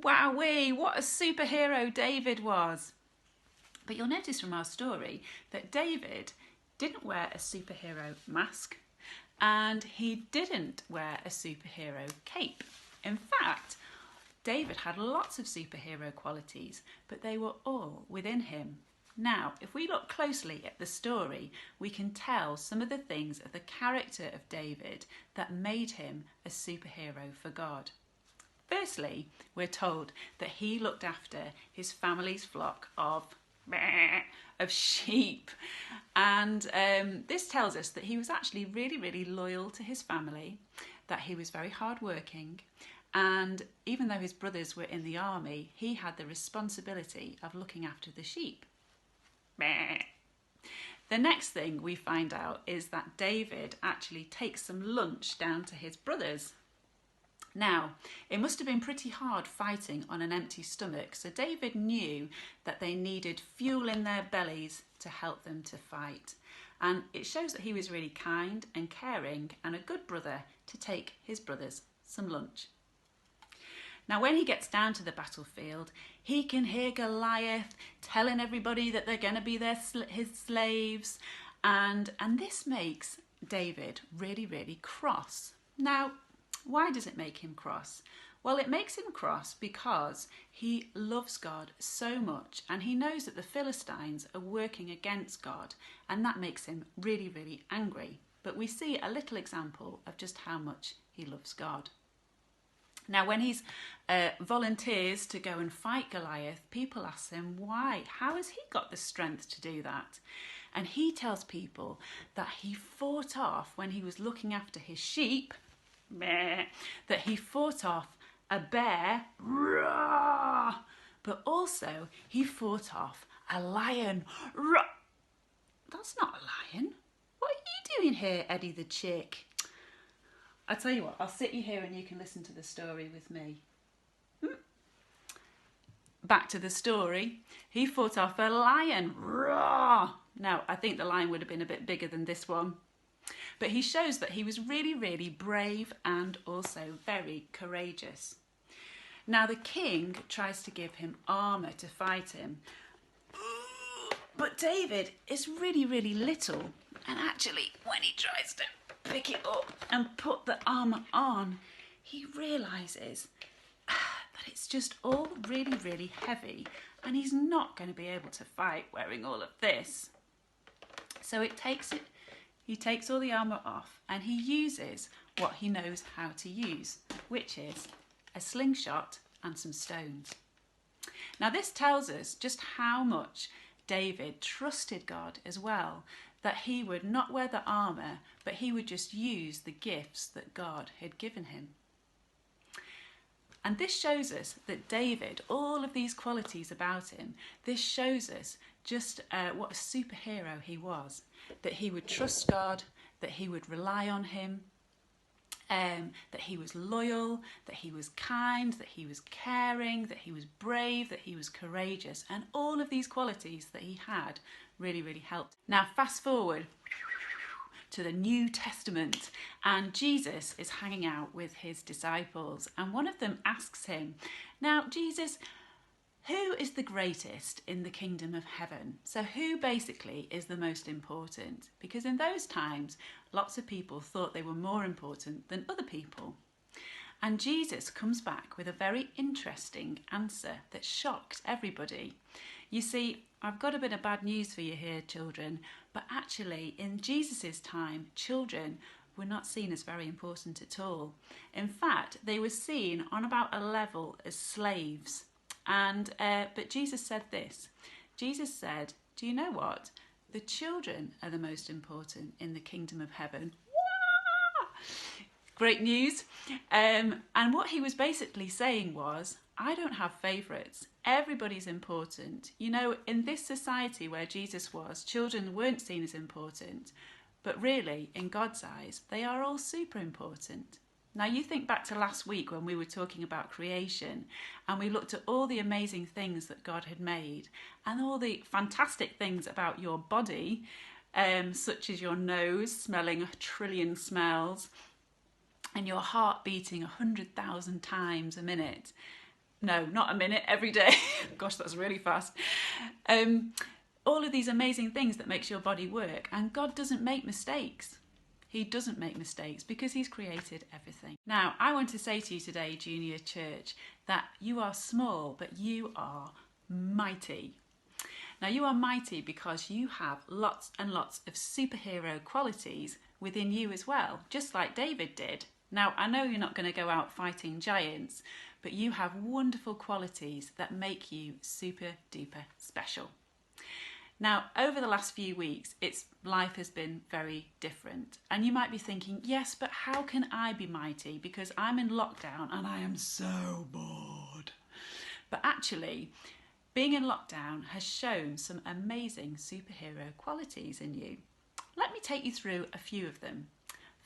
Wowee, what a superhero David was. But you'll notice from our story that David didn't wear a superhero mask and he didn't wear a superhero cape. In fact, David had lots of superhero qualities, but they were all within him. Now, if we look closely at the story, we can tell some of the things of the character of David that made him a superhero for God. Firstly, we're told that he looked after his family's flock of sheep, and this tells us that he was actually really loyal to his family, that he was very hardworking, and even though his brothers were in the army, he had the responsibility of looking after the sheep. The next thing we find out is that David actually takes some lunch down to his brothers. Now, it must have been pretty hard fighting on an empty stomach, so David knew that they needed fuel in their bellies to help them to fight. And it shows that he was really kind and caring and a good brother to take his brothers some lunch. Now, when he gets down to the battlefield, he can hear Goliath telling everybody that they're going to be his slaves, and this makes David really cross. Now, why does it make him cross? Well, it makes him cross because he loves God so much and he knows that the Philistines are working against God, and that makes him really angry. But we see a little example of just how much he loves God. Now, when he volunteers to go and fight Goliath, people ask him why. How has he got the strength to do that? And he tells people that he fought off, when he was looking after his sheep, that he fought off a bear, but also he fought off a lion. That's not a lion. What are you doing here, Eddie the chick? I tell you what, I'll sit you here and you can listen to the story with me. Back to the story. He fought off a lion. Now, I think the lion would have been a bit bigger than this one. But he shows that he was really brave and also very courageous. Now, the king tries to give him armour to fight him. But David is really little. And actually, when he tries to pick it up and put the armour on, he realises that it's just all really heavy and he's not going to be able to fight wearing all of this. So he takes all the armour off and he uses what he knows how to use, which is a slingshot and some stones. Now, this tells us just how much David trusted God as well, that he would not wear the armour, but he would just use the gifts that God had given him. And this shows us that David, all of these qualities about him, this shows us just what a superhero he was, that he would trust God, that he would rely on him, that he was loyal, that he was kind, that he was caring, that he was brave, that he was courageous, and all of these qualities that he had really helped. Now, fast forward to the New Testament, and Jesus is hanging out with his disciples, and one of them asks him, now, Jesus, who is the greatest in the kingdom of heaven? So who basically is the most important? Because in those times, lots of people thought they were more important than other people. And Jesus comes back with a very interesting answer that shocked everybody. You see, I've got a bit of bad news for you here, children, but actually in Jesus's time, children were not seen as very important at all. In fact, they were seen on about a level as slaves. But Jesus said this. Jesus said, do you know what? The children are the most important in the kingdom of heaven. Great news. And what he was basically saying was, I don't have favourites. Everybody's important. You know, in this society where Jesus was, children weren't seen as important. But really, in God's eyes, they are all super important. Now, you think back to last week when we were talking about creation and we looked at all the amazing things that God had made and all the fantastic things about your body, such as your nose smelling 1 trillion smells and your heart beating 100,000 times a minute. No, not a minute, every day. Gosh, that's really fast. All of these amazing things that makes your body work, and God doesn't make mistakes. He doesn't make mistakes because he's created everything. Now, I want to say to you today, Junior Church, that you are small, but you are mighty. Now, you are mighty because you have lots and lots of superhero qualities within you as well, just like David did. Now, I know you're not going to go out fighting giants, but you have wonderful qualities that make you super duper special. Now, over the last few weeks, life has been very different. And you might be thinking, yes, but how can I be mighty? Because I'm in lockdown and I am so bored. But actually, being in lockdown has shown some amazing superhero qualities in you. Let me take you through a few of them.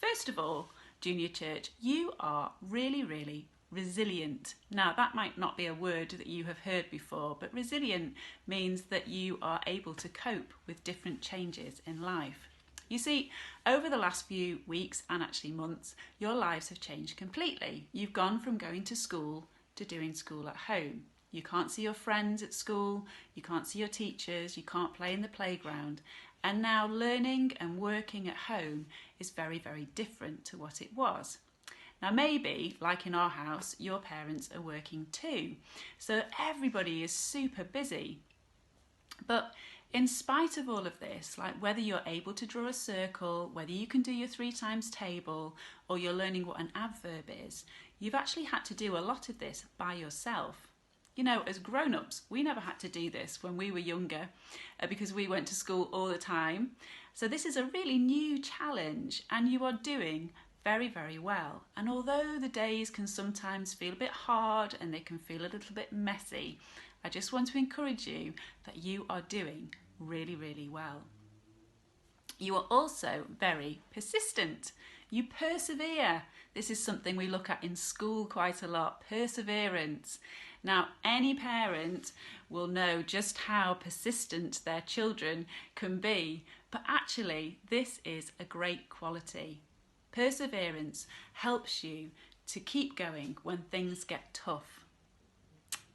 First of all, Junior Church, you are really, really resilient. Now, that might not be a word that you have heard before, but resilient means that you are able to cope with different changes in life. You see, over the last few weeks and actually months, your lives have changed completely. You've gone from going to school to doing school at home. You can't see your friends at school, you can't see your teachers, you can't play in the playground. And now learning and working at home is very, very different to what it was. Now maybe, like in our house, your parents are working too. So everybody is super busy. But in spite of all of this, like whether you're able to draw a circle, whether you can do your 3 times table, or you're learning what an adverb is, you've actually had to do a lot of this by yourself. You know, as grown-ups, we never had to do this when we were younger because we went to school all the time. So this is a really new challenge and you are doing very, very well. And although the days can sometimes feel a bit hard and they can feel a little bit messy, I just want to encourage you that you are doing really, really well. You are also very persistent. You persevere. This is something we look at in school quite a lot, perseverance. Now, any parent will know just how persistent their children can be, but actually this is a great quality. Perseverance helps you to keep going when things get tough.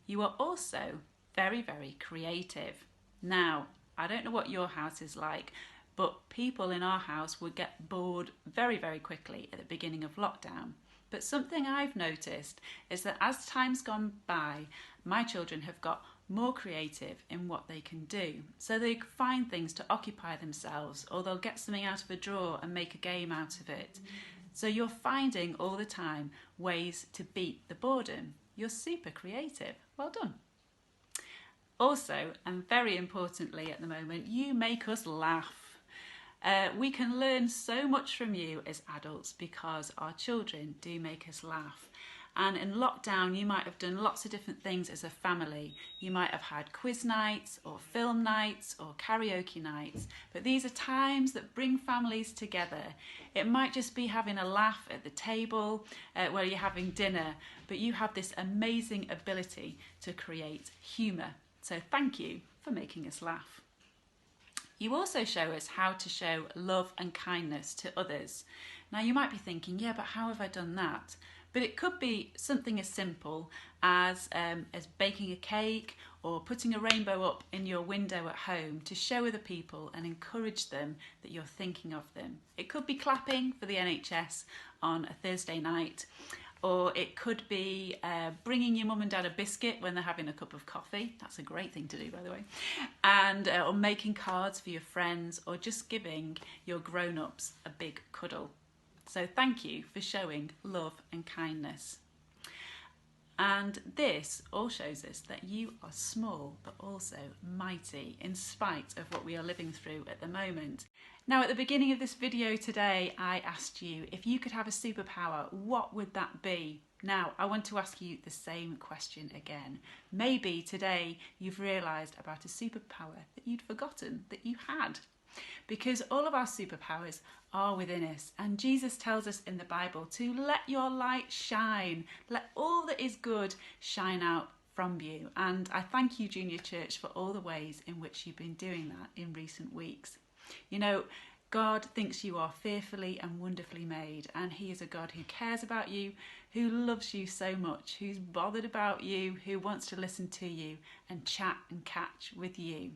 You are also very, very creative. Now, I don't know what your house is like, but people in our house would get bored very, very quickly at the beginning of lockdown. But something I've noticed is that as time's gone by, my children have got more creative in what they can do. So they find things to occupy themselves, or they'll get something out of a drawer and make a game out of it. So you're finding all the time ways to beat the boredom. You're super creative. Well done. Also, and very importantly at the moment, you make us laugh. We can learn so much from you as adults because our children do make us laugh. And in lockdown, you might have done lots of different things as a family. You might have had quiz nights or film nights or karaoke nights. But these are times that bring families together. It might just be having a laugh at the table while you're having dinner, but you have this amazing ability to create humour. So thank you for making us laugh. You also show us how to show love and kindness to others. Now you might be thinking, yeah, but how have I done that? But it could be something as simple as baking a cake or putting a rainbow up in your window at home to show other people and encourage them that you're thinking of them. It could be clapping for the NHS on a Thursday night, or it could be bringing your mum and dad a biscuit when they're having a cup of coffee. That's a great thing to do, by the way. And or making cards for your friends, or just giving your grown-ups a big cuddle. So thank you for showing love and kindness. And this all shows us that you are small but also mighty in spite of what we are living through at the moment. Now, at the beginning of this video today, I asked you if you could have a superpower, what would that be? Now, I want to ask you the same question again. Maybe today you've realised about a superpower that you'd forgotten that you had. Because all of our superpowers are within us, and Jesus tells us in the Bible to let your light shine, let all that is good shine out from you. And I thank you, Junior Church, for all the ways in which you've been doing that in recent weeks. You know, God thinks you are fearfully and wonderfully made, and he is a God who cares about you, who loves you so much, who's bothered about you, who wants to listen to you and chat and catch with you.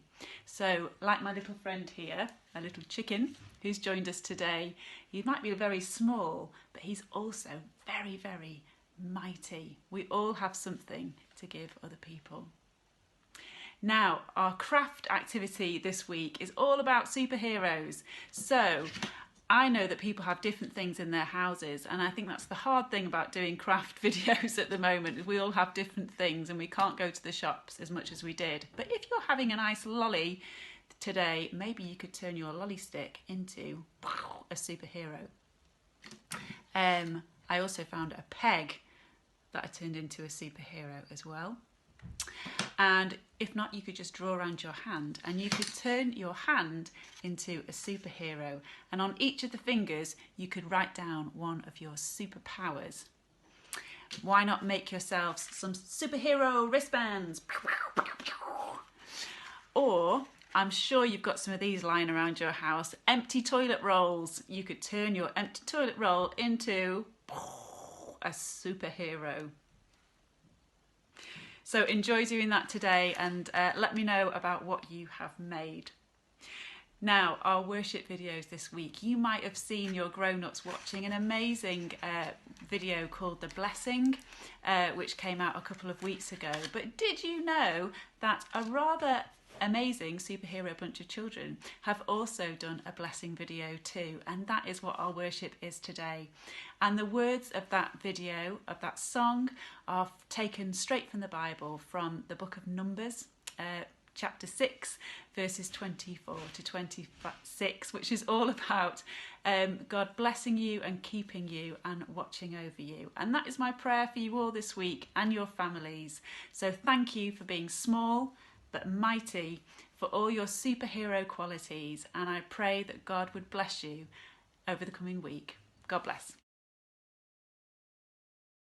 So, like my little friend here, a little chicken who's joined us today, he might be very small, but he's also very, very mighty. We all have something to give other people. Now, our craft activity this week is all about superheroes. So, I know that people have different things in their houses, and I think that's the hard thing about doing craft videos at the moment. We all have different things and we can't go to the shops as much as we did. But if you're having a nice lolly today, maybe you could turn your lolly stick into a superhero. I also found a peg that I turned into a superhero as well. And if not, you could just draw around your hand and you could turn your hand into a superhero. And on each of the fingers, you could write down one of your superpowers. Why not make yourselves some superhero wristbands? Or, I'm sure you've got some of these lying around your house, empty toilet rolls. You could turn your empty toilet roll into a superhero. So enjoy doing that today and let me know about what you have made. Now, our worship videos this week. You might have seen your grown-ups watching an amazing video called The Blessing, which came out a couple of weeks ago. But did you know that a rather amazing superhero bunch of children have also done a blessing video too, and that is what our worship is today. And the words of that video, of that song, are taken straight from the Bible, from the book of Numbers, chapter 6, verses 24 to 26, which is all about God blessing you and keeping you and watching over you. And that is my prayer for you all this week and your families. So thank you for being small but mighty, for all your superhero qualities, and I pray that God would bless you over the coming week. God bless.